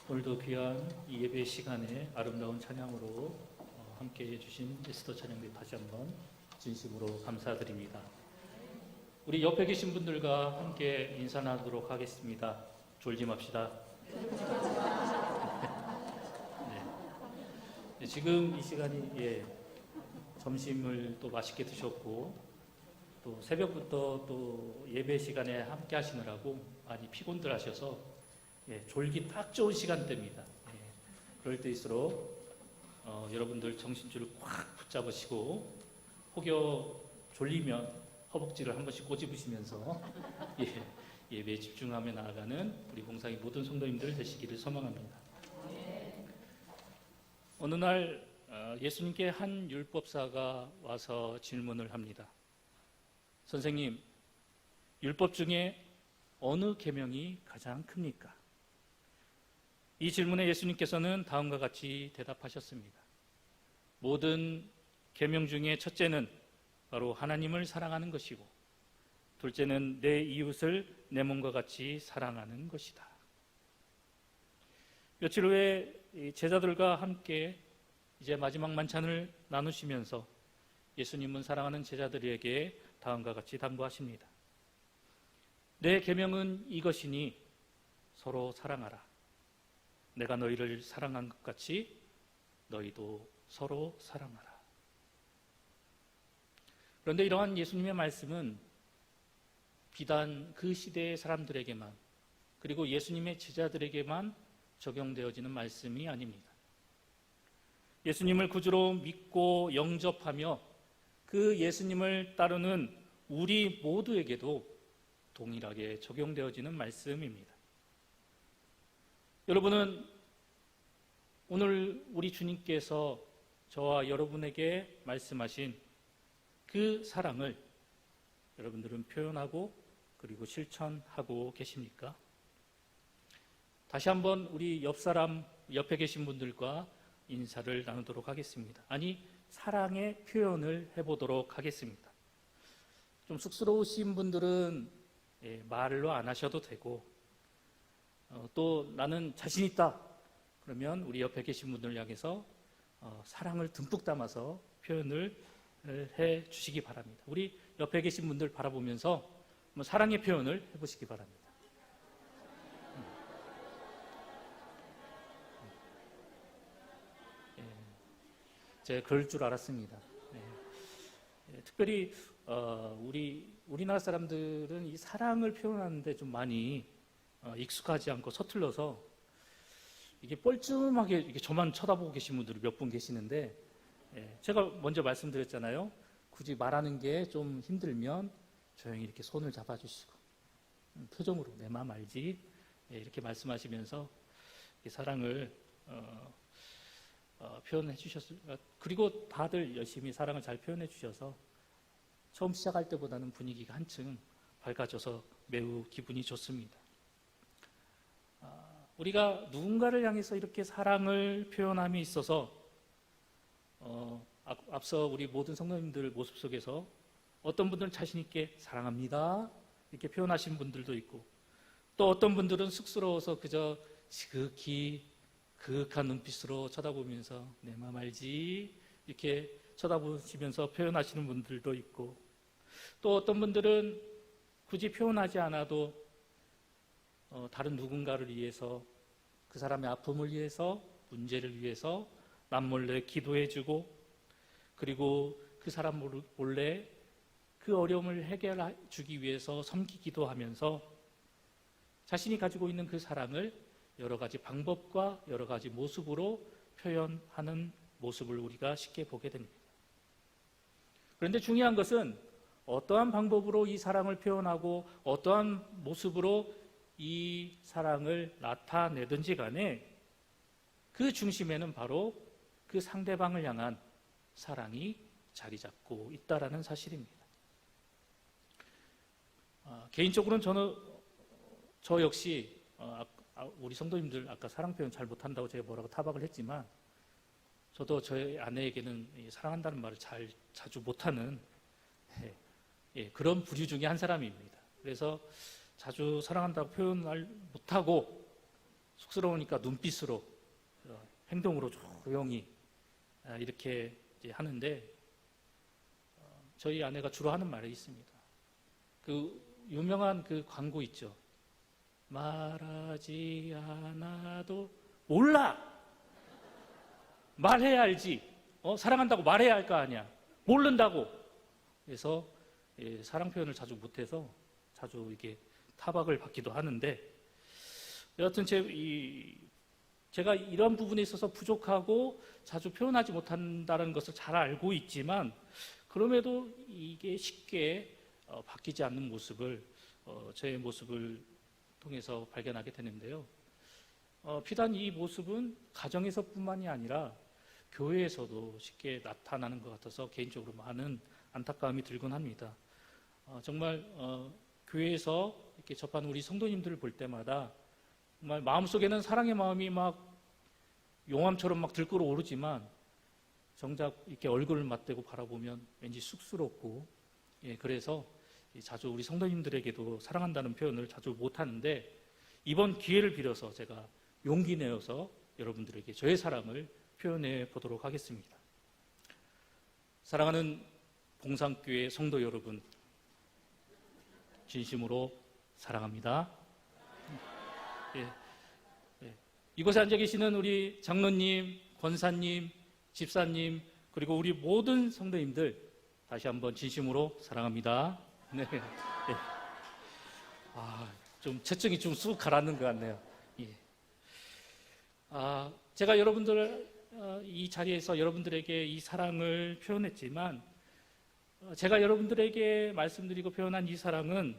오늘도 귀한 이 예배 시간에 아름다운 찬양으로 함께 해주신 에스더 찬양대 다시 한번 진심으로 감사드립니다. 우리 옆에 계신 분들과 함께 인사 나누도록 하겠습니다. 졸지 맙시다. 네. 지금 이 시간이 점심을 또 맛있게 드셨고 또 새벽부터 또 예배 시간에 함께 하시느라고 많이 피곤들 하셔서 졸기 딱 좋은 시간대입니다. 그럴 때일수록 여러분들 정신줄을 꽉 붙잡으시고 혹여 졸리면 허벅지를 한 번씩 꼬집으시면서 예배에 집중하며 나아가는 우리 봉사의 모든 성도님들 되시기를 소망합니다. 어느 날 예수님께 한 율법사가 와서 질문을 합니다. 선생님, 율법 중에 어느 계명이 가장 큽니까? 이 질문에 예수님께서는 다음과 같이 대답하셨습니다. 모든 계명 중에 첫째는 바로 하나님을 사랑하는 것이고 둘째는 내 이웃을 내 몸과 같이 사랑하는 것이다. 며칠 후에 제자들과 함께 이제 마지막 만찬을 나누시면서 예수님은 사랑하는 제자들에게 다음과 같이 당부하십니다. 내 계명은 이것이니 서로 사랑하라. 내가 너희를 사랑한 것 같이 너희도 서로 사랑하라. 그런데 이러한 예수님의 말씀은 비단 그 시대의 사람들에게만 그리고 예수님의 제자들에게만 적용되어지는 말씀이 아닙니다. 예수님을 구주로 믿고 영접하며 그 예수님을 따르는 우리 모두에게도 동일하게 적용되어지는 말씀입니다. 여러분은 오늘 우리 주님께서 저와 여러분에게 말씀하신 그 사랑을 여러분들은 표현하고 그리고 실천하고 계십니까? 다시 한번 우리 옆에 계신 분들과 인사를 나누도록 하겠습니다. 아니, 사랑의 표현을 해보도록 하겠습니다. 좀 쑥스러우신 분들은 말로 안 하셔도 되고 또 나는 자신 있다 그러면 우리 옆에 계신 분들을 향해서 사랑을 듬뿍 담아서 표현을 해 주시기 바랍니다. 우리 옆에 계신 분들 바라보면서 사랑의 표현을 해보시기 바랍니다. 제가 그럴 줄 알았습니다. 특별히 우리나라 사람들은 이 사랑을 표현하는데 좀 많이 익숙하지 않고 서툴러서 이게 뻘쭘하게 이게 저만 쳐다보고 계신 분들이 몇 분 계시는데 제가 먼저 말씀드렸잖아요. 굳이 말하는 게 좀 힘들면 조용히 이렇게 손을 잡아주시고 표정으로 내 마음 알지? 이렇게 말씀하시면서 사랑을 표현해 주셨어요. 그리고 다들 열심히 사랑을 잘 표현해 주셔서 처음 시작할 때보다는 분위기가 한층 밝아져서 매우 기분이 좋습니다. 우리가 누군가를 향해서 이렇게 사랑을 표현함에 있어서 앞서 우리 모든 성도님들 모습 속에서 어떤 분들은 자신 있게 사랑합니다 이렇게 표현하신 분들도 있고 또 어떤 분들은 쑥스러워서 그저 지극히 그윽한 눈빛으로 쳐다보면서 내 맘 알지 이렇게 쳐다보시면서 표현하시는 분들도 있고 또 어떤 분들은 굳이 표현하지 않아도 다른 누군가를 위해서 그 사람의 아픔을 위해서 문제를 위해서 남몰래 기도해주고 그리고 그 사람 몰래 그 어려움을 해결해 주기 위해서 섬기기도 하면서 자신이 가지고 있는 그 사랑을 여러 가지 방법과 여러 가지 모습으로 표현하는 모습을 우리가 쉽게 보게 됩니다. 그런데 중요한 것은 어떠한 방법으로 이 사랑을 표현하고 어떠한 모습으로 이 사랑을 나타내든지 간에 그 중심에는 바로 그 상대방을 향한 사랑이 자리 잡고 있다는 사실입니다. 개인적으로는 저 역시 우리 성도님들 아까 사랑 표현 잘 못한다고 제가 뭐라고 타박을 했지만 저도 저희 아내에게는 사랑한다는 말을 자주 못하는 그런 부류 중에 한 사람입니다. 그래서 자주 사랑한다고 표현을 못하고 쑥스러우니까 눈빛으로, 행동으로 조용히 이렇게 이제 하는데, 저희 아내가 주로 하는 말이 있습니다. 그 유명한 그 광고 있죠. 말하지 않아도 몰라. 말해야 알지. 사랑한다고 말해야 할 거 아니야. 모른다고. 그래서 사랑 표현을 자주 못해서 자주 이렇게 타박을 받기도 하는데, 여하튼 제가 이런 부분에 있어서 부족하고 자주 표현하지 못한다는 것을 잘 알고 있지만, 그럼에도 이게 쉽게 바뀌지 않는 모습을, 저의 모습을 통해서 발견하게 되는데요. 비단 이 모습은 가정에서뿐만이 아니라 교회에서도 쉽게 나타나는 것 같아서 개인적으로 많은 안타까움이 들곤 합니다. 정말 교회에서 이렇게 접한 우리 성도님들을 볼 때마다 정말 마음속에는 사랑의 마음이 막 용암처럼 막 들끓어 오르지만, 정작 이렇게 얼굴을 맞대고 바라보면 왠지 쑥스럽고, 그래서 자주 우리 성도님들에게도 사랑한다는 표현을 자주 못하는데, 이번 기회를 빌어서 제가 용기 내어서 여러분들에게 저의 사랑을 표현해 보도록 하겠습니다. 사랑하는 봉산교회 성도 여러분, 진심으로 사랑합니다. 이곳에 앉아 계시는 우리 장로님, 권사님, 집사님, 그리고 우리 모든 성도님들, 다시 한번 진심으로 사랑합니다. 네. 좀 체증이 좀 쑥 가라앉는 것 같네요. 제가 여러분들 이 자리에서 여러분들에게 이 사랑을 표현했지만, 제가 여러분들에게 말씀드리고 표현한 이 사랑은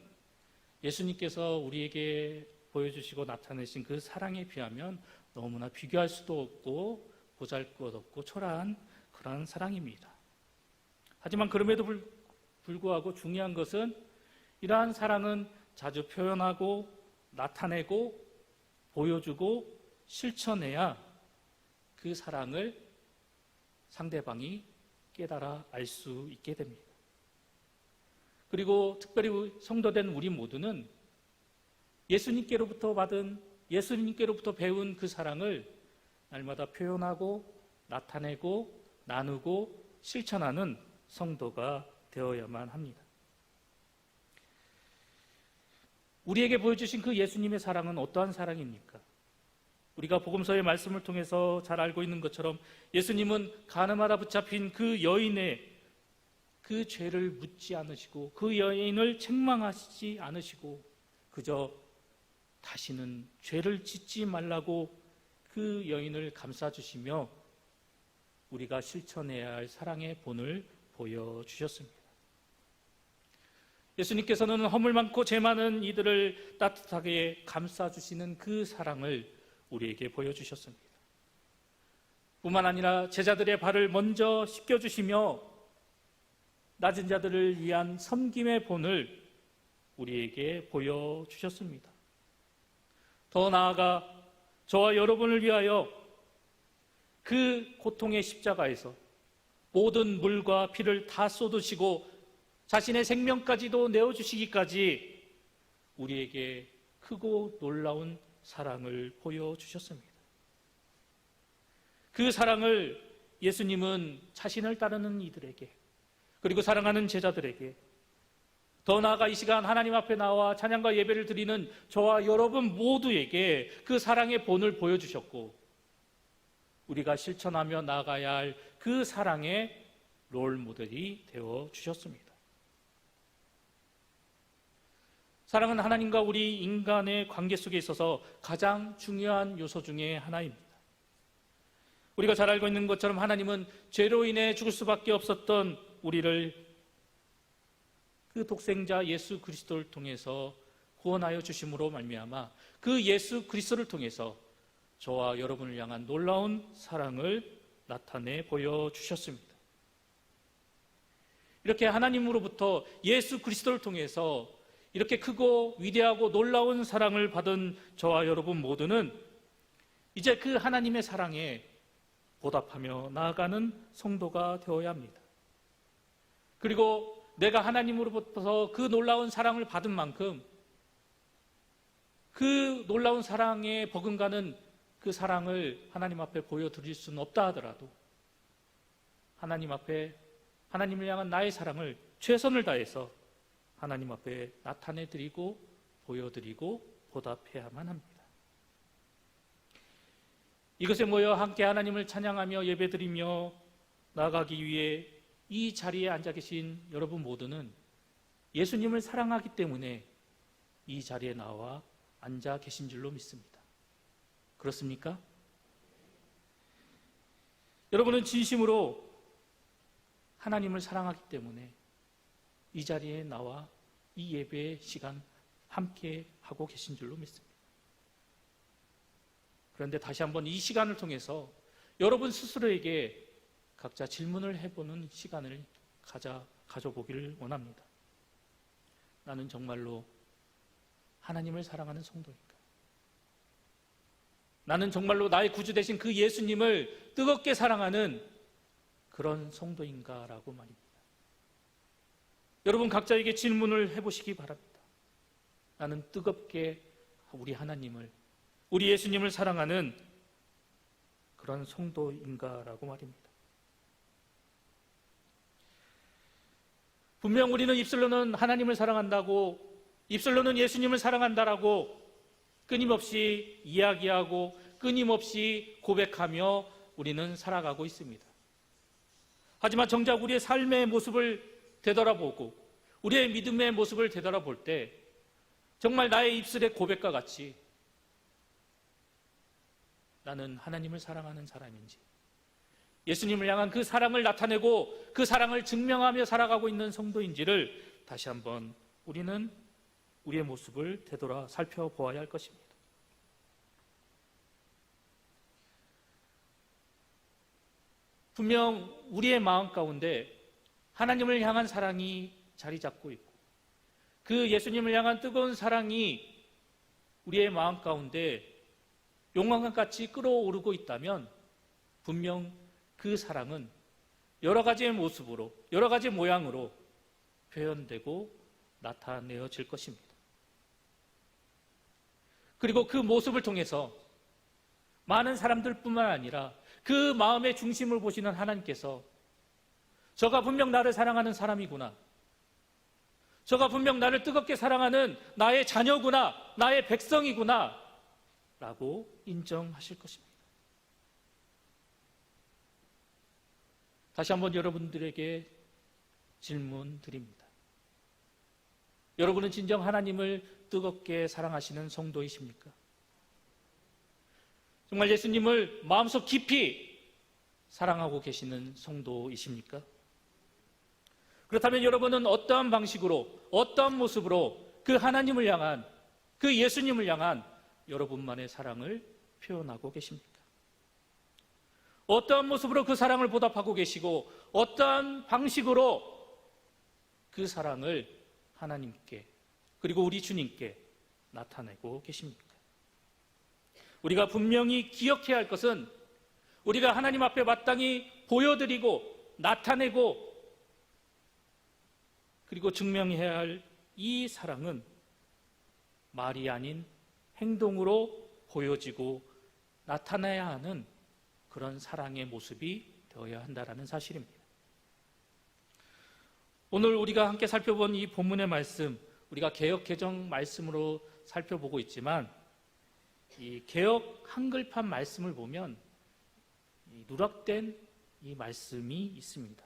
예수님께서 우리에게 보여주시고 나타내신 그 사랑에 비하면 너무나 비교할 수도 없고 보잘것없고 초라한 그러한 사랑입니다. 하지만 그럼에도 불구하고 중요한 것은, 이러한 사랑은 자주 표현하고 나타내고 보여주고 실천해야 그 사랑을 상대방이 깨달아 알 수 있게 됩니다. 그리고 특별히 성도된 우리 모두는 예수님께로부터 받은, 예수님께로부터 배운 그 사랑을 날마다 표현하고 나타내고 나누고 실천하는 성도가 되어야만 합니다. 우리에게 보여주신 그 예수님의 사랑은 어떠한 사랑입니까? 우리가 복음서의 말씀을 통해서 잘 알고 있는 것처럼, 예수님은 가늠하다 붙잡힌 그 여인의 그 죄를 묻지 않으시고, 그 여인을 책망하시지 않으시고, 그저 다시는 죄를 짓지 말라고 그 여인을 감싸주시며 우리가 실천해야 할 사랑의 본을 보여주셨습니다. 예수님께서는 허물 많고 죄 많은 이들을 따뜻하게 감싸주시는 그 사랑을 우리에게 보여주셨습니다. 뿐만 아니라 제자들의 발을 먼저 씻겨주시며 낮은 자들을 위한 섬김의 본을 우리에게 보여주셨습니다. 더 나아가 저와 여러분을 위하여 그 고통의 십자가에서 모든 물과 피를 다 쏟으시고 자신의 생명까지도 내어주시기까지 우리에게 크고 놀라운 사랑을 보여주셨습니다. 그 사랑을 예수님은 자신을 따르는 이들에게, 그리고 사랑하는 제자들에게, 더 나아가 이 시간 하나님 앞에 나와 찬양과 예배를 드리는 저와 여러분 모두에게 그 사랑의 본을 보여주셨고, 우리가 실천하며 나아가야 할 그 사랑의 롤 모델이 되어주셨습니다. 사랑은 하나님과 우리 인간의 관계 속에 있어서 가장 중요한 요소 중에 하나입니다. 우리가 잘 알고 있는 것처럼 하나님은 죄로 인해 죽을 수밖에 없었던 우리를 그 독생자 예수 그리스도를 통해서 구원하여 주심으로 말미암아 그 예수 그리스도를 통해서 저와 여러분을 향한 놀라운 사랑을 나타내 보여주셨습니다. 이렇게 하나님으로부터 예수 그리스도를 통해서 이렇게 크고 위대하고 놀라운 사랑을 받은 저와 여러분 모두는 이제 그 하나님의 사랑에 보답하며 나아가는 성도가 되어야 합니다. 그리고 내가 하나님으로부터 그 놀라운 사랑을 받은 만큼 그 놀라운 사랑에 버금가는 그 사랑을 하나님 앞에 보여드릴 수는 없다 하더라도 하나님 앞에 하나님을 향한 나의 사랑을 최선을 다해서 하나님 앞에 나타내드리고 보여드리고 보답해야만 합니다. 이것에 모여 함께 하나님을 찬양하며 예배드리며 나아가기 위해 이 자리에 앉아 계신 여러분 모두는 예수님을 사랑하기 때문에 이 자리에 나와 앉아 계신 줄로 믿습니다. 그렇습니까? 여러분은 진심으로 하나님을 사랑하기 때문에 이 자리에 나와 이 예배의 시간 함께 하고 계신 줄로 믿습니다. 그런데 다시 한번 이 시간을 통해서 여러분 스스로에게 각자 질문을 해보는 시간을 가져보기를 원합니다. 나는 정말로 하나님을 사랑하는 성도인가? 나는 정말로 나의 구주 되신 그 예수님을 뜨겁게 사랑하는 그런 성도인가라고 말입니다. 여러분 각자에게 질문을 해보시기 바랍니다. 나는 뜨겁게 우리 하나님을, 우리 예수님을 사랑하는 그런 성도인가라고 말입니다. 분명 우리는 입술로는 하나님을 사랑한다고, 입술로는 예수님을 사랑한다라고 끊임없이 이야기하고 끊임없이 고백하며 우리는 살아가고 있습니다. 하지만 정작 우리의 삶의 모습을 되돌아보고 우리의 믿음의 모습을 되돌아볼 때 정말 나의 입술의 고백과 같이 나는 하나님을 사랑하는 사람인지, 예수님을 향한 그 사랑을 나타내고 그 사랑을 증명하며 살아가고 있는 성도인지를 다시 한번 우리는 우리의 모습을 되돌아 살펴보아야 할 것입니다. 분명 우리의 마음 가운데 하나님을 향한 사랑이 자리 잡고 있고 그 예수님을 향한 뜨거운 사랑이 우리의 마음 가운데 용광과 같이 끓어오르고 있다면 분명 그 사랑은 여러 가지의 모습으로, 여러 가지 모양으로 표현되고 나타내어질 것입니다. 그리고 그 모습을 통해서 많은 사람들뿐만 아니라 그 마음의 중심을 보시는 하나님께서 저가 분명 나를 사랑하는 사람이구나, 저가 분명 나를 뜨겁게 사랑하는 나의 자녀구나, 나의 백성이구나 라고 인정하실 것입니다. 다시 한번 여러분들에게 질문 드립니다. 여러분은 진정 하나님을 뜨겁게 사랑하시는 성도이십니까? 정말 예수님을 마음속 깊이 사랑하고 계시는 성도이십니까? 그렇다면 여러분은 어떠한 방식으로, 어떠한 모습으로 그 하나님을 향한, 그 예수님을 향한 여러분만의 사랑을 표현하고 계십니까? 어떠한 모습으로 그 사랑을 보답하고 계시고 어떠한 방식으로 그 사랑을 하나님께 그리고 우리 주님께 나타내고 계십니까? 우리가 분명히 기억해야 할 것은 우리가 하나님 앞에 마땅히 보여드리고 나타내고 그리고 증명해야 할 이 사랑은 말이 아닌 행동으로 보여지고 나타나야 하는 그런 사랑의 모습이 되어야 한다는 사실입니다. 오늘 우리가 함께 살펴본 이 본문의 말씀, 우리가 개역 개정 말씀으로 살펴보고 있지만 이 개역 한글판 말씀을 보면 누락된 이 말씀이 있습니다.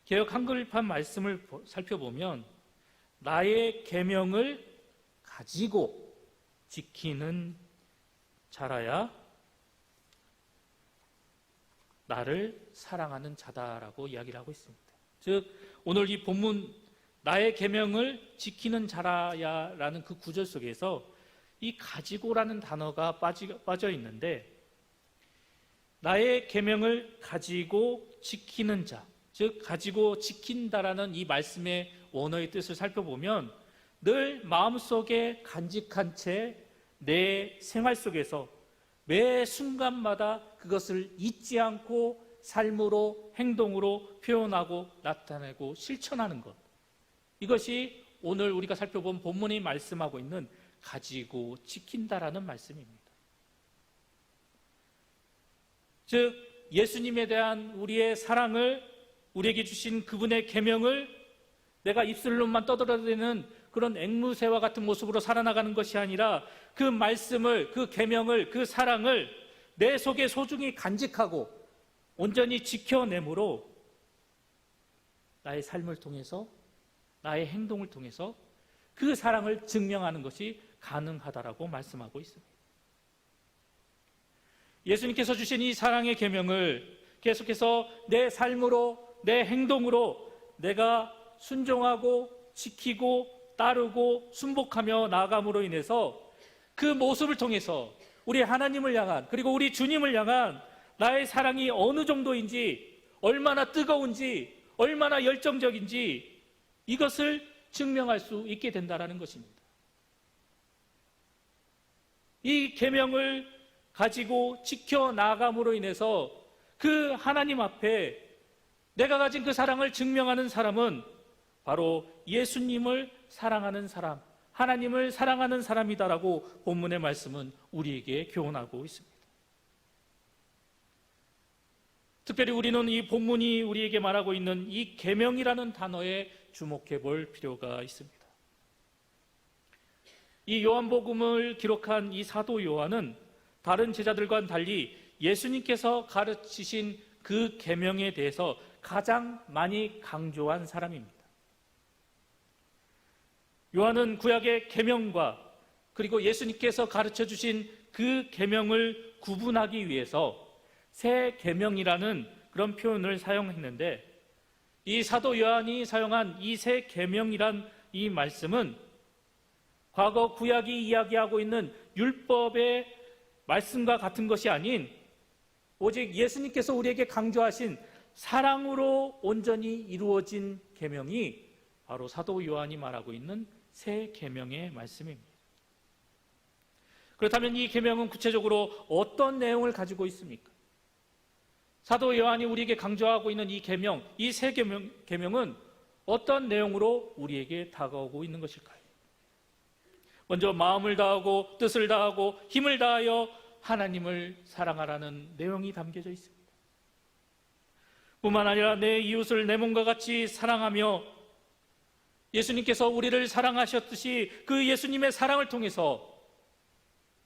개역 한글판 말씀을 살펴보면 나의 계명을 가지고 지키는 자라야 나를 사랑하는 자다라고 이야기를 하고 있습니다. 즉 오늘 이 본문 나의 계명을 지키는 자라야라는 그 구절 속에서 이 가지고라는 단어가 빠져 있는데 나의 계명을 가지고 지키는 자, 즉 가지고 지킨다라는 이 말씀의 원어의 뜻을 살펴보면 늘 마음속에 간직한 채 내 생활 속에서 매 순간마다 그것을 잊지 않고 삶으로 행동으로 표현하고 나타내고 실천하는 것, 이것이 오늘 우리가 살펴본 본문이 말씀하고 있는 가지고 지킨다라는 말씀입니다. 즉 예수님에 대한 우리의 사랑을, 우리에게 주신 그분의 계명을 내가 입술로만 떠들어대는 그런 앵무새와 같은 모습으로 살아나가는 것이 아니라 그 말씀을, 그 계명을, 그 사랑을 내 속에 소중히 간직하고 온전히 지켜내므로 나의 삶을 통해서, 나의 행동을 통해서 그 사랑을 증명하는 것이 가능하다라고 말씀하고 있습니다. 예수님께서 주신 이 사랑의 계명을 계속해서 내 삶으로, 내 행동으로 내가 순종하고 지키고 따르고 순복하며 나아감으로 인해서 그 모습을 통해서 우리 하나님을 향한, 그리고 우리 주님을 향한 나의 사랑이 어느 정도인지, 얼마나 뜨거운지, 얼마나 열정적인지 이것을 증명할 수 있게 된다는 것입니다. 이 계명을 가지고 지켜나감으로 인해서 그 하나님 앞에 내가 가진 그 사랑을 증명하는 사람은 바로 예수님을 사랑하는 사람, 하나님을 사랑하는 사람이다라고 본문의 말씀은 우리에게 교훈하고 있습니다. 특별히 우리는 이 본문이 우리에게 말하고 있는 이 계명이라는 단어에 주목해 볼 필요가 있습니다. 이 요한복음을 기록한 이 사도 요한은 다른 제자들과는 달리 예수님께서 가르치신 그 계명에 대해서 가장 많이 강조한 사람입니다. 요한은 구약의 계명과 그리고 예수님께서 가르쳐 주신 그 계명을 구분하기 위해서 새 계명이라는 그런 표현을 사용했는데, 이 사도 요한이 사용한 이 새 계명이란 이 말씀은 과거 구약이 이야기하고 있는 율법의 말씀과 같은 것이 아닌 오직 예수님께서 우리에게 강조하신 사랑으로 온전히 이루어진 계명이 바로 사도 요한이 말하고 있는 새 계명의 말씀입니다. 그렇다면 이 계명은 구체적으로 어떤 내용을 가지고 있습니까? 사도 요한이 우리에게 강조하고 있는 이 계명, 이 새 계명은 어떤 내용으로 우리에게 다가오고 있는 것일까요? 먼저 마음을 다하고 뜻을 다하고 힘을 다하여 하나님을 사랑하라는 내용이 담겨져 있습니다. 뿐만 아니라 내 이웃을 내 몸과 같이 사랑하며, 예수님께서 우리를 사랑하셨듯이 그 예수님의 사랑을 통해서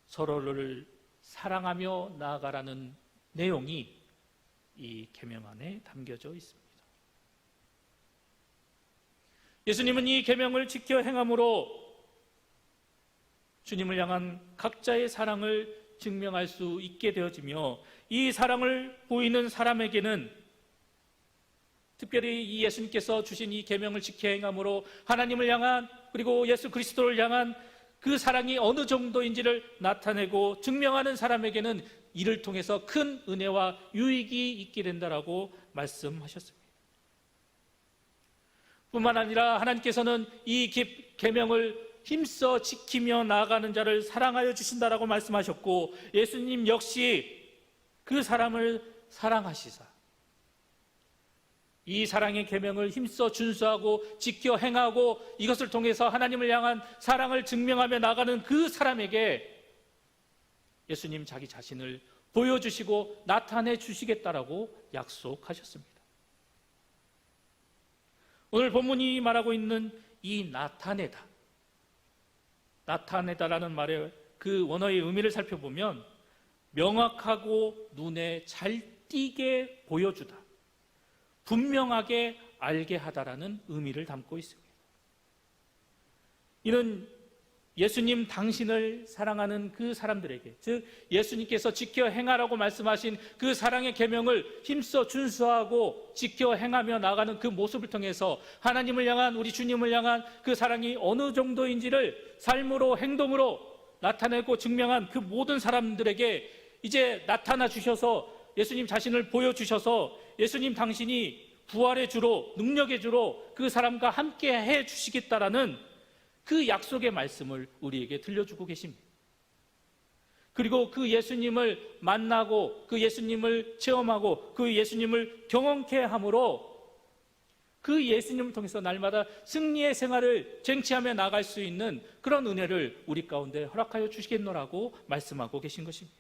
서로를 사랑하며 나아가라는 내용이 이 계명 안에 담겨져 있습니다. 예수님은 이 계명을 지켜 행함으로 주님을 향한 각자의 사랑을 증명할 수 있게 되어지며, 이 사랑을 보이는 사람에게는 특별히 이 예수님께서 주신 이 계명을 지켜 행함으로 하나님을 향한, 그리고 예수 그리스도를 향한 그 사랑이 어느 정도인지를 나타내고 증명하는 사람에게는 이를 통해서 큰 은혜와 유익이 있게 된다라고 말씀하셨습니다. 뿐만 아니라 하나님께서는 이 계명을 힘써 지키며 나아가는 자를 사랑하여 주신다라고 말씀하셨고, 예수님 역시 그 사람을 사랑하시사 이 사랑의 계명을 힘써 준수하고 지켜 행하고 이것을 통해서 하나님을 향한 사랑을 증명하며 나가는 그 사람에게 예수님 자기 자신을 보여주시고 나타내 주시겠다라고 약속하셨습니다. 오늘 본문이 말하고 있는 이 나타내다라는 말의 그 원어의 의미를 살펴보면 명확하고 눈에 잘 띄게 보여주다, 분명하게 알게 하다라는 의미를 담고 있습니다. 이는 예수님 당신을 사랑하는 그 사람들에게, 즉 예수님께서 지켜 행하라고 말씀하신 그 사랑의 계명을 힘써 준수하고 지켜 행하며 나가는 그 모습을 통해서 하나님을 향한, 우리 주님을 향한 그 사랑이 어느 정도인지를 삶으로 행동으로 나타내고 증명한 그 모든 사람들에게 이제 나타나 주셔서 예수님 자신을 보여주셔서 예수님 당신이 부활의 주로, 능력의 주로 그 사람과 함께 해 주시겠다라는 그 약속의 말씀을 우리에게 들려주고 계십니다. 그리고 그 예수님을 만나고 그 예수님을 체험하고 그 예수님을 경험케 함으로 그 예수님을 통해서 날마다 승리의 생활을 쟁취하며 나갈 수 있는 그런 은혜를 우리 가운데 허락하여 주시겠노라고 말씀하고 계신 것입니다.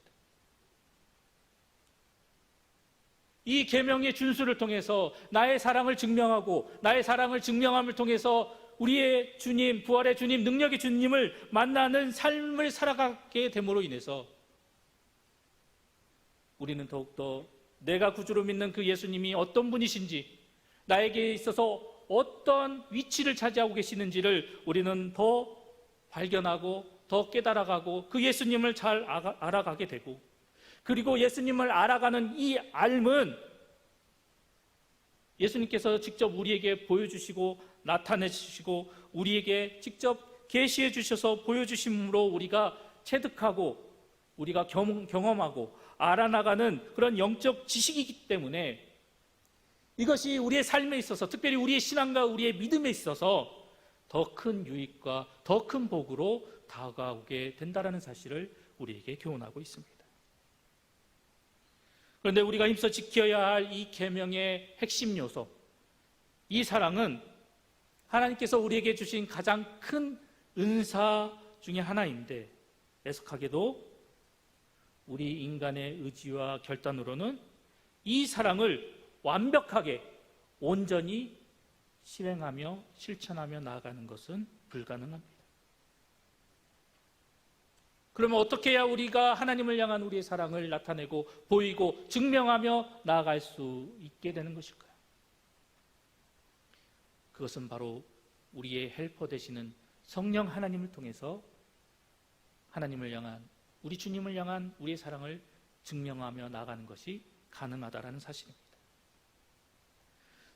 이 계명의 준수를 통해서 나의 사랑을 증명하고 나의 사랑을 증명함을 통해서 우리의 주님, 부활의 주님, 능력의 주님을 만나는 삶을 살아가게 됨으로 인해서 우리는 더욱더 내가 구주로 믿는 그 예수님이 어떤 분이신지, 나에게 있어서 어떤 위치를 차지하고 계시는지를 우리는 더 발견하고 더 깨달아가고 그 예수님을 잘 알아가게 되고, 그리고 예수님을 알아가는 이 삶은 예수님께서 직접 우리에게 보여주시고 나타내주시고 우리에게 직접 계시해 주셔서 보여주심으로 우리가 체득하고 우리가 경험하고 알아나가는 그런 영적 지식이기 때문에 이것이 우리의 삶에 있어서, 특별히 우리의 신앙과 우리의 믿음에 있어서 더 큰 유익과 더 큰 복으로 다가오게 된다는 사실을 우리에게 교훈하고 있습니다. 그런데 우리가 힘써 지켜야 할 이 계명의 핵심 요소, 이 사랑은 하나님께서 우리에게 주신 가장 큰 은사 중에 하나인데, 애석하게도 우리 인간의 의지와 결단으로는 이 사랑을 완벽하게 온전히 실행하며 실천하며 나아가는 것은 불가능합니다. 그러면 어떻게 해야 우리가 하나님을 향한 우리의 사랑을 나타내고 보이고 증명하며 나아갈 수 있게 되는 것일까요? 그것은 바로 우리의 헬퍼 되시는 성령 하나님을 통해서 하나님을 향한, 우리 주님을 향한 우리의 사랑을 증명하며 나아가는 것이 가능하다는 사실입니다.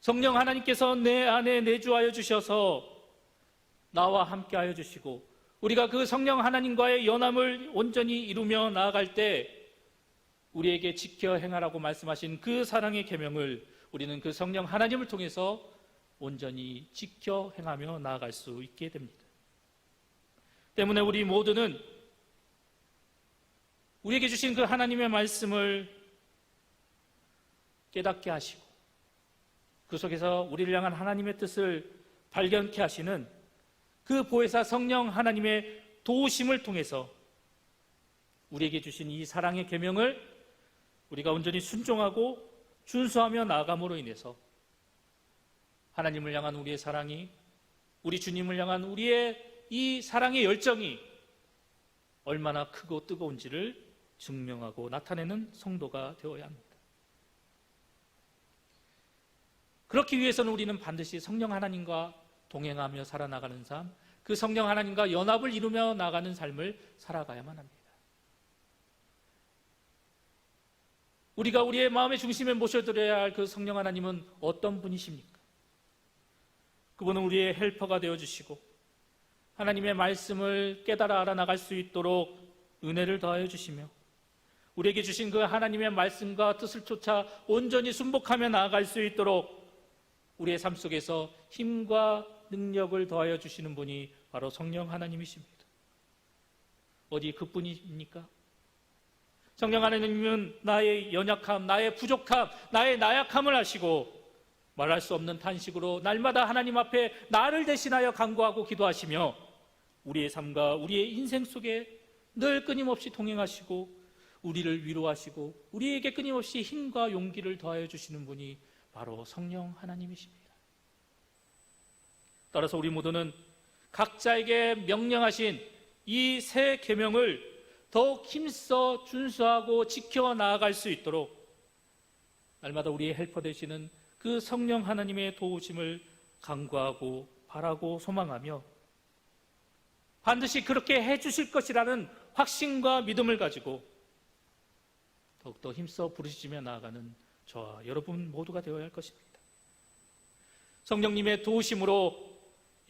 성령 하나님께서 내 안에 내주하여 주셔서 나와 함께하여 주시고 우리가 그 성령 하나님과의 연합을 온전히 이루며 나아갈 때 우리에게 지켜 행하라고 말씀하신 그 사랑의 계명을 우리는 그 성령 하나님을 통해서 온전히 지켜 행하며 나아갈 수 있게 됩니다. 때문에 우리 모두는 우리에게 주신 그 하나님의 말씀을 깨닫게 하시고 그 속에서 우리를 향한 하나님의 뜻을 발견케 하시는 그 보혜사 성령 하나님의 도우심을 통해서 우리에게 주신 이 사랑의 계명을 우리가 온전히 순종하고 준수하며 나아감으로 인해서 하나님을 향한 우리의 사랑이, 우리 주님을 향한 우리의 이 사랑의 열정이 얼마나 크고 뜨거운지를 증명하고 나타내는 성도가 되어야 합니다. 그렇기 위해서는 우리는 반드시 성령 하나님과 동행하며 살아나가는 삶, 그 성령 하나님과 연합을 이루며 나가는 삶을 살아가야만 합니다. 우리가 우리의 마음의 중심에 모셔드려야 할 그 성령 하나님은 어떤 분이십니까? 그분은 우리의 헬퍼가 되어주시고 하나님의 말씀을 깨달아 알아나갈 수 있도록 은혜를 더하여 주시며 우리에게 주신 그 하나님의 말씀과 뜻을 쫓아 온전히 순복하며 나아갈 수 있도록 우리의 삶 속에서 힘과 능력을 더하여 주시는 분이 바로 성령 하나님이십니다. 어디 그뿐입니까? 성령 하나님은 나의 연약함, 나의 부족함, 나의 나약함을 아시고 말할 수 없는 탄식으로 날마다 하나님 앞에 나를 대신하여 간구하고 기도하시며 우리의 삶과 우리의 인생 속에 늘 끊임없이 동행하시고 우리를 위로하시고 우리에게 끊임없이 힘과 용기를 더하여 주시는 분이 바로 성령 하나님이십니다. 따라서 우리 모두는 각자에게 명령하신 이 새 계명을 더욱 힘써 준수하고 지켜 나아갈 수 있도록 날마다 우리의 헬퍼 되시는 그 성령 하나님의 도우심을 간구하고 바라고 소망하며 반드시 그렇게 해주실 것이라는 확신과 믿음을 가지고 더욱더 힘써 부르짖으며 나아가는 저와 여러분 모두가 되어야 할 것입니다. 성령님의 도우심으로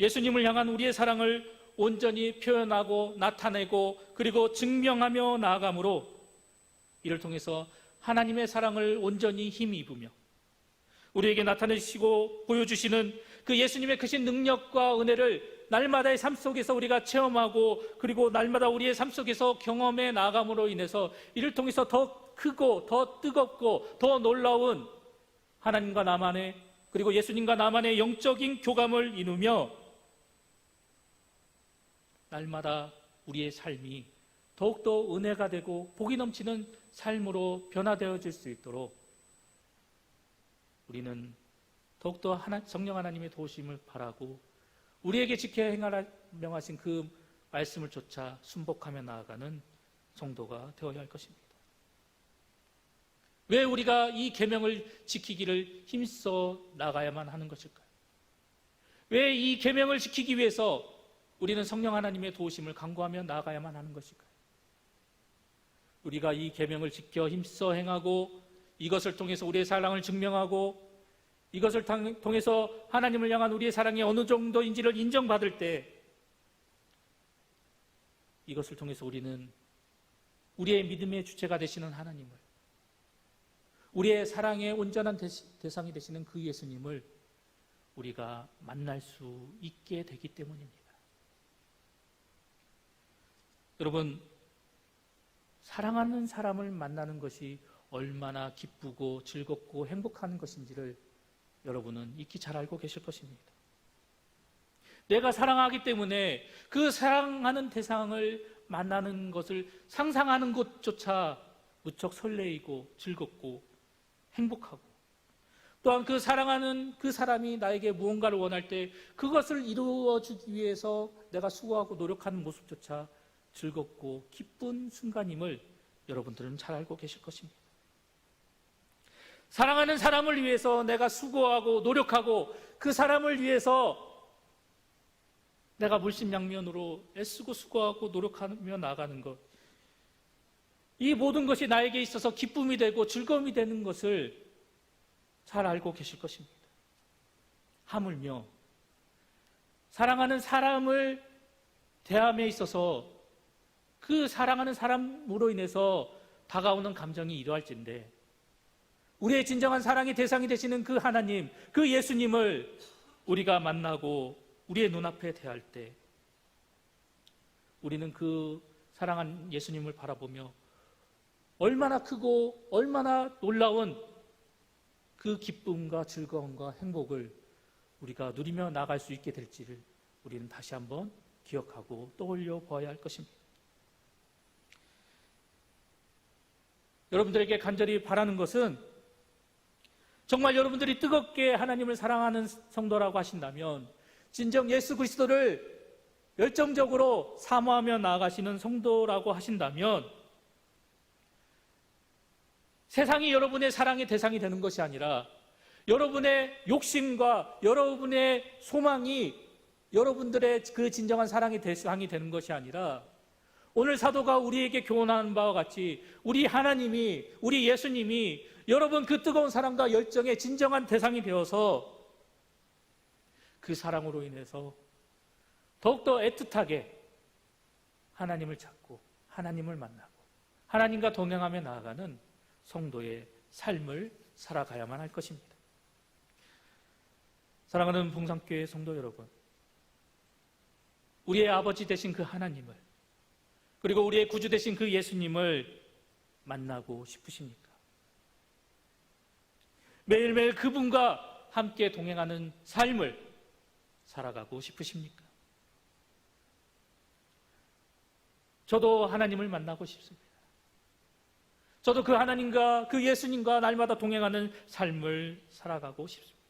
예수님을 향한 우리의 사랑을 온전히 표현하고 나타내고 그리고 증명하며 나아가므로 이를 통해서 하나님의 사랑을 온전히 힘입으며 우리에게 나타내시고 보여주시는 그 예수님의 크신 능력과 은혜를 날마다의 삶 속에서 우리가 체험하고 그리고 날마다 우리의 삶 속에서 경험해 나아감으로 인해서 이를 통해서 더 크고 더 뜨겁고 더 놀라운 하나님과 나만의 그리고 예수님과 나만의 영적인 교감을 이루며 날마다 우리의 삶이 더욱더 은혜가 되고 복이 넘치는 삶으로 변화되어질 수 있도록 우리는 더욱더 성령 하나님의 도우심을 바라고 우리에게 지켜야 행하라 명하신 그 말씀을 쫓아 순복하며 나아가는 성도가 되어야 할 것입니다. 왜 우리가 이 계명을 지키기를 힘써 나가야만 하는 것일까요? 왜 이 계명을 지키기 위해서 우리는 성령 하나님의 도우심을 간구하며 나아가야만 하는 것일까요? 우리가 이 계명을 지켜 힘써 행하고 이것을 통해서 우리의 사랑을 증명하고 이것을 통해서 하나님을 향한 우리의 사랑이 어느 정도인지를 인정받을 때 이것을 통해서 우리는 우리의 믿음의 주체가 되시는 하나님을, 우리의 사랑의 온전한 대상이 되시는 그 예수님을 우리가 만날 수 있게 되기 때문입니다. 여러분, 사랑하는 사람을 만나는 것이 얼마나 기쁘고 즐겁고 행복한 것인지를 여러분은 익히 잘 알고 계실 것입니다. 내가 사랑하기 때문에 그 사랑하는 대상을 만나는 것을 상상하는 것조차 무척 설레이고 즐겁고 행복하고, 또한 그 사랑하는 그 사람이 나에게 무언가를 원할 때 그것을 이루어주기 위해서 내가 수고하고 노력하는 모습조차 즐겁고 기쁜 순간임을 여러분들은 잘 알고 계실 것입니다. 사랑하는 사람을 위해서 내가 수고하고 노력하고 그 사람을 위해서 내가 물심양면으로 애쓰고 수고하고 노력하며 나가는 것, 이 모든 것이 나에게 있어서 기쁨이 되고 즐거움이 되는 것을 잘 알고 계실 것입니다. 하물며 사랑하는 사람을 대함에 있어서 그 사랑하는 사람으로 인해서 다가오는 감정이 이러할진데 우리의 진정한 사랑의 대상이 되시는 그 하나님, 그 예수님을 우리가 만나고 우리의 눈앞에 대할 때 우리는 그 사랑한 예수님을 바라보며 얼마나 크고 얼마나 놀라운 그 기쁨과 즐거움과 행복을 우리가 누리며 나갈 수 있게 될지를 우리는 다시 한번 기억하고 떠올려 보아야 할 것입니다. 여러분들에게 간절히 바라는 것은 정말 여러분들이 뜨겁게 하나님을 사랑하는 성도라고 하신다면, 진정 예수 그리스도를 열정적으로 사모하며 나아가시는 성도라고 하신다면, 세상이 여러분의 사랑의 대상이 되는 것이 아니라 여러분의 욕심과 여러분의 소망이 여러분들의 그 진정한 사랑의 대상이 되는 것이 아니라 오늘 사도가 우리에게 교훈하는 바와 같이 우리 하나님이, 우리 예수님이 여러분 그 뜨거운 사랑과 열정의 진정한 대상이 되어서 그 사랑으로 인해서 더욱더 애틋하게 하나님을 찾고 하나님을 만나고 하나님과 동행하며 나아가는 성도의 삶을 살아가야만 할 것입니다. 사랑하는 봉산교회 성도 여러분, 우리의 아버지 되신 그 하나님을, 그리고 우리의 구주 되신 그 예수님을 만나고 싶으십니까? 매일매일 그분과 함께 동행하는 삶을 살아가고 싶으십니까? 저도 하나님을 만나고 싶습니다. 저도 그 하나님과 그 예수님과 날마다 동행하는 삶을 살아가고 싶습니다.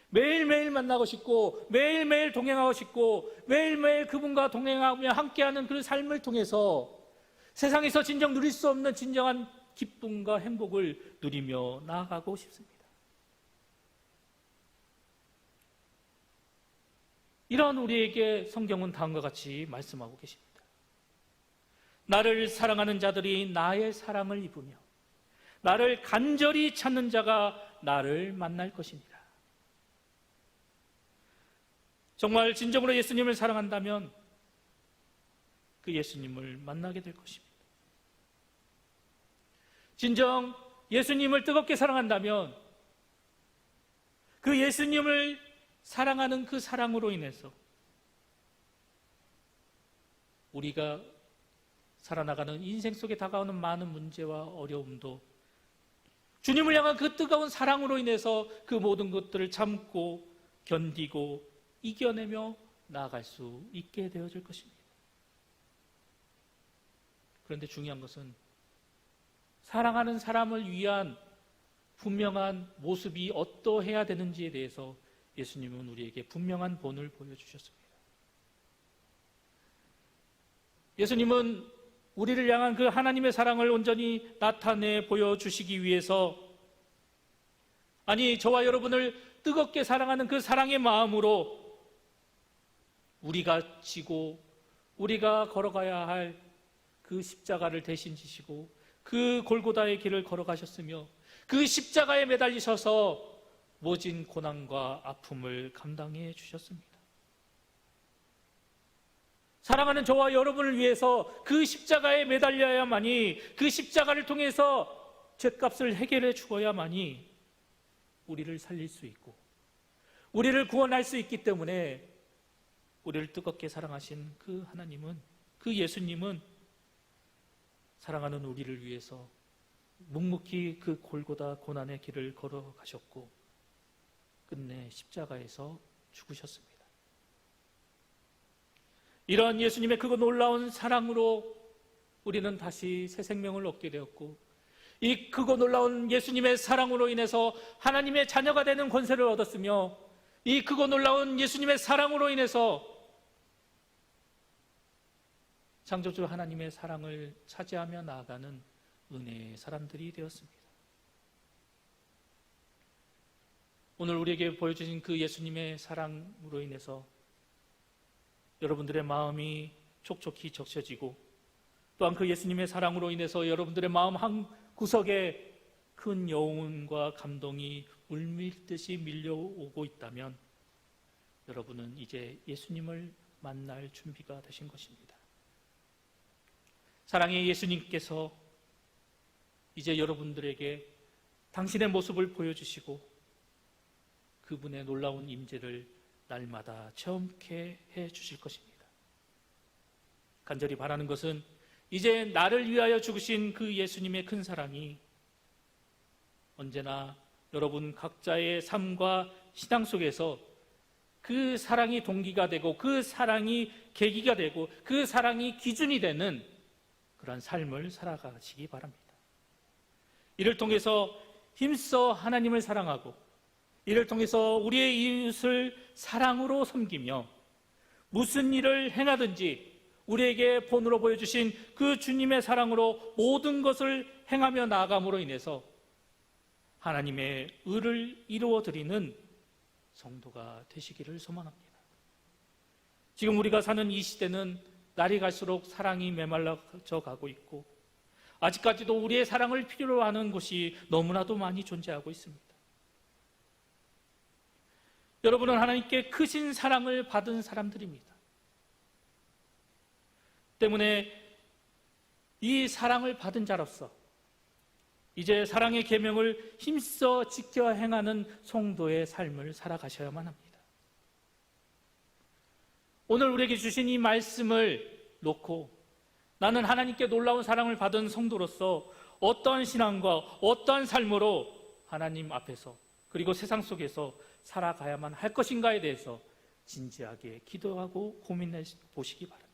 매일매일 만나고 싶고 매일매일 동행하고 싶고 매일매일 그분과 동행하며 함께하는 그 삶을 통해서 세상에서 진정 누릴 수 없는 진정한 기쁨과 행복을 누리며 나아가고 싶습니다. 이런 우리에게 성경은 다음과 같이 말씀하고 계십니다. 나를 사랑하는 자들이 나의 사랑을 입으며 나를 간절히 찾는 자가 나를 만날 것입니다. 정말 진정으로 예수님을 사랑한다면 그 예수님을 만나게 될 것입니다. 진정 예수님을 뜨겁게 사랑한다면 그 예수님을 사랑하는 그 사랑으로 인해서 우리가 살아나가는 인생 속에 다가오는 많은 문제와 어려움도 주님을 향한 그 뜨거운 사랑으로 인해서 그 모든 것들을 참고 견디고 이겨내며 나아갈 수 있게 되어질 것입니다. 그런데 중요한 것은 사랑하는 사람을 위한 분명한 모습이 어떠해야 되는지에 대해서 예수님은 우리에게 분명한 본을 보여주셨습니다. 예수님은 우리를 향한 그 하나님의 사랑을 온전히 나타내 보여주시기 위해서, 아니 저와 여러분을 뜨겁게 사랑하는 그 사랑의 마음으로 우리가 지고 우리가 걸어가야 할 그 십자가를 대신 지시고 그 골고다의 길을 걸어가셨으며 그 십자가에 매달리셔서 모진 고난과 아픔을 감당해 주셨습니다. 사랑하는 저와 여러분을 위해서 그 십자가에 매달려야만이, 그 십자가를 통해서 죗값을 해결해 주어야만이 우리를 살릴 수 있고 우리를 구원할 수 있기 때문에 우리를 뜨겁게 사랑하신 그 하나님은, 그 예수님은 사랑하는 우리를 위해서 묵묵히 그 골고다 고난의 길을 걸어가셨고 끝내 십자가에서 죽으셨습니다. 이러한 예수님의 그 놀라운 사랑으로 우리는 다시 새 생명을 얻게 되었고, 이 크고 놀라운 예수님의 사랑으로 인해서 하나님의 자녀가 되는 권세를 얻었으며, 이 크고 놀라운 예수님의 사랑으로 인해서 창조주 하나님의 사랑을 차지하며 나아가는 은혜의 사람들이 되었습니다. 오늘 우리에게 보여주신 그 예수님의 사랑으로 인해서 여러분들의 마음이 촉촉히 적셔지고, 또한 그 예수님의 사랑으로 인해서 여러분들의 마음 한 구석에 큰 여운과 감동이 물밀듯이 밀려오고 있다면 여러분은 이제 예수님을 만날 준비가 되신 것입니다. 사랑의 예수님께서 이제 여러분들에게 당신의 모습을 보여주시고 그분의 놀라운 임재를 날마다 체험케 해 주실 것입니다. 간절히 바라는 것은 이제 나를 위하여 죽으신 그 예수님의 큰 사랑이 언제나 여러분 각자의 삶과 신앙 속에서 그 사랑이 동기가 되고 그 사랑이 계기가 되고 그 사랑이 기준이 되는 그러한 삶을 살아가시기 바랍니다. 이를 통해서 힘써 하나님을 사랑하고, 이를 통해서 우리의 이웃을 사랑으로 섬기며 무슨 일을 행하든지 우리에게 본으로 보여주신 그 주님의 사랑으로 모든 것을 행하며 나아감으로 인해서 하나님의 의를 이루어드리는 성도가 되시기를 소망합니다. 지금 우리가 사는 이 시대는 날이 갈수록 사랑이 메말라져 가고 있고 아직까지도 우리의 사랑을 필요로 하는 곳이 너무나도 많이 존재하고 있습니다. 여러분은 하나님께 크신 사랑을 받은 사람들입니다. 때문에 이 사랑을 받은 자로서 이제 사랑의 계명을 힘써 지켜 행하는 성도의 삶을 살아가셔야만 합니다. 오늘 우리에게 주신 이 말씀을 놓고 나는 하나님께 놀라운 사랑을 받은 성도로서 어떠한 신앙과 어떠한 삶으로 하나님 앞에서 그리고 세상 속에서 살아가야만 할 것인가에 대해서 진지하게 기도하고 고민해 보시기 바랍니다.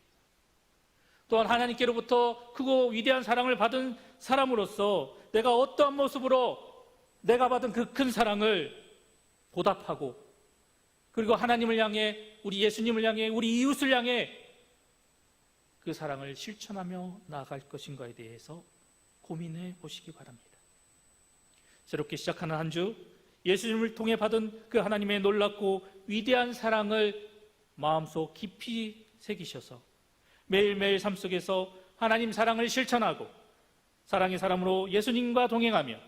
또한 하나님께로부터 크고 위대한 사랑을 받은 사람으로서 내가 어떠한 모습으로 내가 받은 그 큰 사랑을 보답하고, 그리고 하나님을 향해, 우리 예수님을 향해, 우리 이웃을 향해 그 사랑을 실천하며 나아갈 것인가에 대해서 고민해 보시기 바랍니다. 새롭게 시작하는 한 주, 예수님을 통해 받은 그 하나님의 놀랍고 위대한 사랑을 마음속 깊이 새기셔서 매일매일 삶 속에서 하나님 사랑을 실천하고 사랑의 사람으로 예수님과 동행하며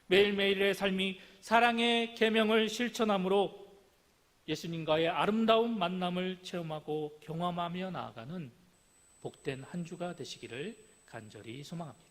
매일매일의 삶이 사랑의 계명을 실천함으로 예수님과의 아름다운 만남을 체험하고 경험하며 나아가는 복된 한 주가 되시기를 간절히 소망합니다.